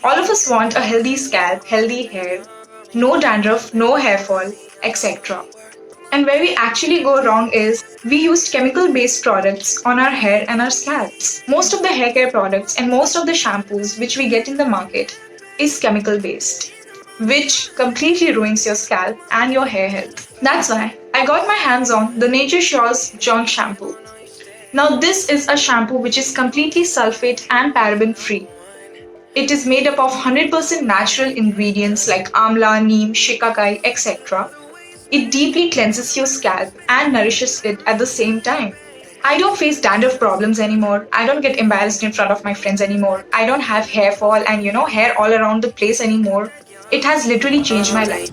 All of us want a healthy scalp, healthy hair, no dandruff, no hair fall, etc. And where we actually go wrong is we use chemical based products on our hair and our scalps. Most of the hair care products and most of the shampoos which we get in the market is chemical based, which completely ruins your scalp and your hair health. That's why I got my hands on the Nature Sure's JONK shampoo. Now, this is a shampoo which is completely sulfate and paraben free. It is made up of 100% natural ingredients like amla, neem, shikakai, etc. It deeply cleanses your scalp and nourishes it at the same time. I don't face dandruff problems anymore. I don't get embarrassed in front of my friends anymore. I don't have hair fall and hair all around the place anymore. It has literally changed my life.